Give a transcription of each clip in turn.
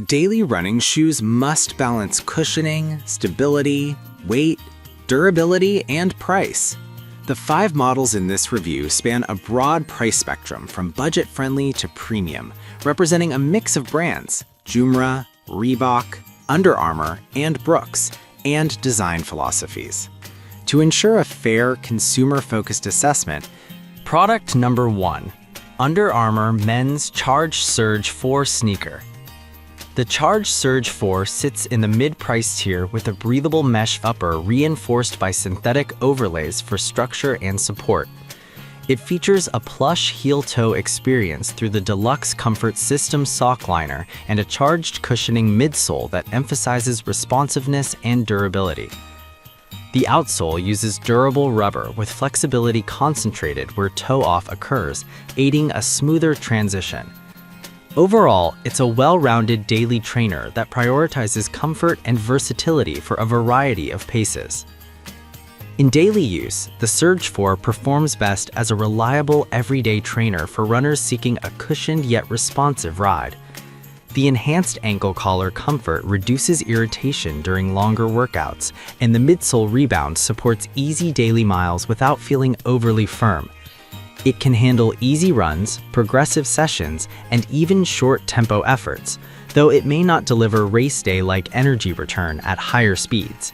Daily running shoes must balance cushioning, stability, weight, durability, and price. The 5 models in this review span a broad price spectrum from budget-friendly to premium, representing a mix of brands: Joomra, Reebok, Under Armour, and Brooks, and design philosophies. To ensure a fair, consumer-focused assessment, Product number 1. Under Armour Men's Charge Surge 4 Sneaker. The Charge Surge 4 sits in the mid-price tier with a breathable mesh upper reinforced by synthetic overlays for structure and support. It features a plush heel-toe experience through the Deluxe Comfort System sock liner and a charged cushioning midsole that emphasizes responsiveness and durability. The outsole uses durable rubber with flexibility concentrated where toe-off occurs, aiding a smoother transition. Overall, it's a well-rounded daily trainer that prioritizes comfort and versatility for a variety of paces. In daily use, the Surge 4 performs best as a reliable everyday trainer for runners seeking a cushioned yet responsive ride. The enhanced ankle collar comfort reduces irritation during longer workouts, and the midsole rebound supports easy daily miles without feeling overly firm. It can handle easy runs, progressive sessions, and even short-tempo efforts, though it may not deliver race day-like energy return at higher speeds.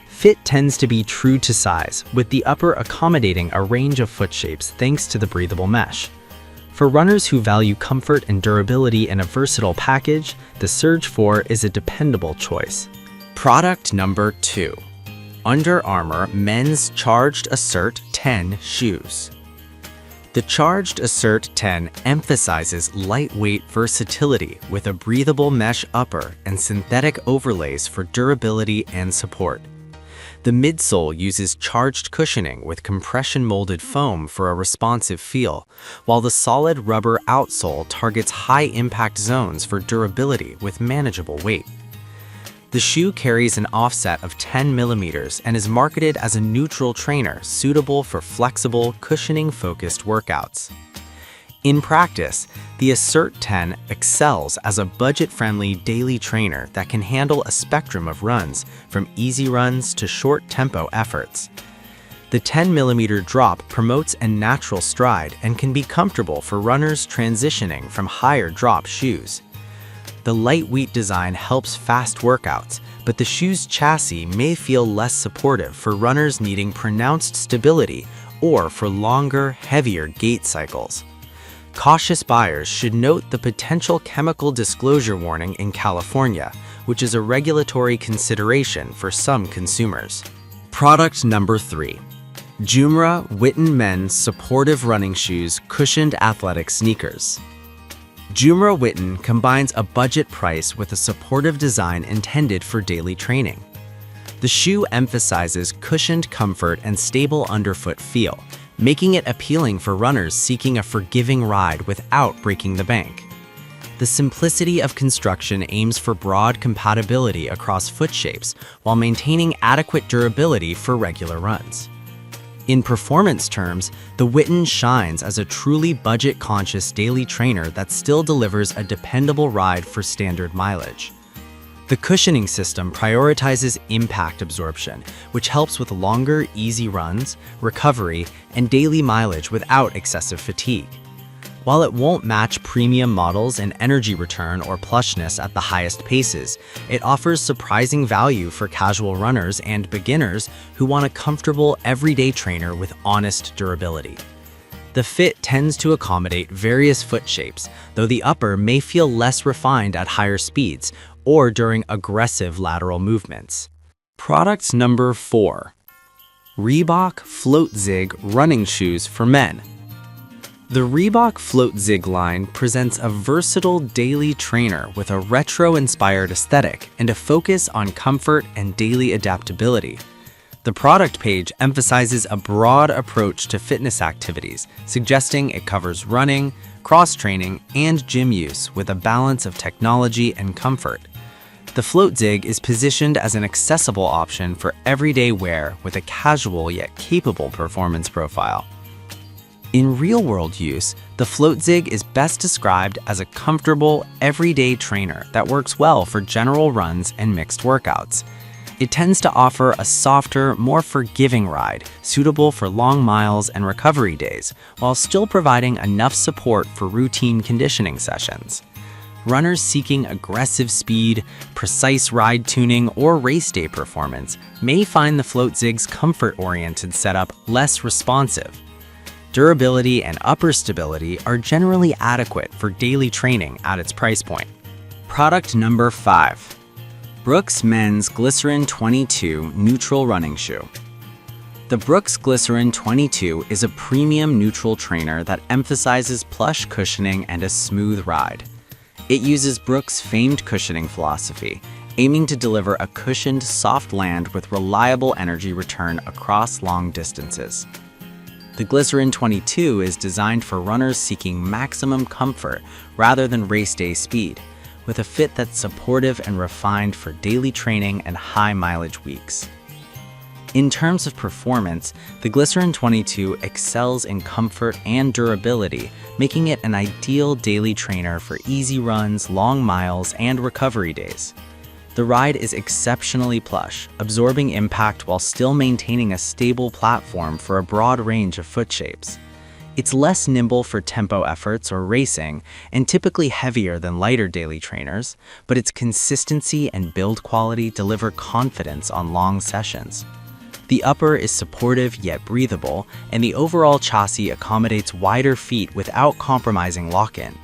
Fit tends to be true to size, with the upper accommodating a range of foot shapes thanks to the breathable mesh. For runners who value comfort and durability in a versatile package, the Surge 4 is a dependable choice. Product number 2. Under Armour Men's Charged Assert 10 Shoes. The Charged Assert 10 emphasizes lightweight versatility with a breathable mesh upper and synthetic overlays for durability and support. The midsole uses charged cushioning with compression-molded foam for a responsive feel, while the solid rubber outsole targets high-impact zones for durability with manageable weight. The shoe carries an offset of 10 mm and is marketed as a neutral trainer suitable for flexible, cushioning-focused workouts. In practice, the Assert 10 excels as a budget-friendly daily trainer that can handle a spectrum of runs, from easy runs to short-tempo efforts. The 10 mm drop promotes a natural stride and can be comfortable for runners transitioning from higher drop shoes. The lightweight design helps fast workouts, but the shoe's chassis may feel less supportive for runners needing pronounced stability or for longer, heavier gait cycles. Cautious buyers should note the potential chemical disclosure warning in California, which is a regulatory consideration for some consumers. Product number 3. Joomra Witten Men's Supportive Running Shoes Cushioned Athletic Sneakers. Joomra Witten combines a budget price with a supportive design intended for daily training. The shoe emphasizes cushioned comfort and stable underfoot feel, making it appealing for runners seeking a forgiving ride without breaking the bank. The simplicity of construction aims for broad compatibility across foot shapes while maintaining adequate durability for regular runs. In performance terms, the Witten shines as a truly budget-conscious daily trainer that still delivers a dependable ride for standard mileage. The cushioning system prioritizes impact absorption, which helps with longer, easy runs, recovery, and daily mileage without excessive fatigue. While it won't match premium models in energy return or plushness at the highest paces, it offers surprising value for casual runners and beginners who want a comfortable, everyday trainer with honest durability. The fit tends to accommodate various foot shapes, though the upper may feel less refined at higher speeds or during aggressive lateral movements. Product number 4. Reebok Float Zig Running Shoes for Men. The Reebok Float Zig line presents a versatile daily trainer with a retro-inspired aesthetic and a focus on comfort and daily adaptability. The product page emphasizes a broad approach to fitness activities, suggesting it covers running, cross-training, and gym use with a balance of technology and comfort. The Float Zig is positioned as an accessible option for everyday wear with a casual yet capable performance profile. In real-world use, the FloatZig is best described as a comfortable, everyday trainer that works well for general runs and mixed workouts. It tends to offer a softer, more forgiving ride, suitable for long miles and recovery days, while still providing enough support for routine conditioning sessions. Runners seeking aggressive speed, precise ride tuning, or race day performance may find the FloatZig's comfort-oriented setup less responsive. Durability and upper stability are generally adequate for daily training at its price point. Product number 5. Brooks Men's Glycerin 22 Neutral Running Shoe. The Brooks Glycerin 22 is a premium neutral trainer that emphasizes plush cushioning and a smooth ride. It uses Brooks' famed cushioning philosophy, aiming to deliver a cushioned, soft land with reliable energy return across long distances. The Glycerin 22 is designed for runners seeking maximum comfort rather than race day speed, with a fit that's supportive and refined for daily training and high-mileage weeks. In terms of performance, the Glycerin 22 excels in comfort and durability, making it an ideal daily trainer for easy runs, long miles, and recovery days. The ride is exceptionally plush, absorbing impact while still maintaining a stable platform for a broad range of foot shapes. It's less nimble for tempo efforts or racing, and typically heavier than lighter daily trainers, but its consistency and build quality deliver confidence on long sessions. The upper is supportive yet breathable, and the overall chassis accommodates wider feet without compromising lock-in.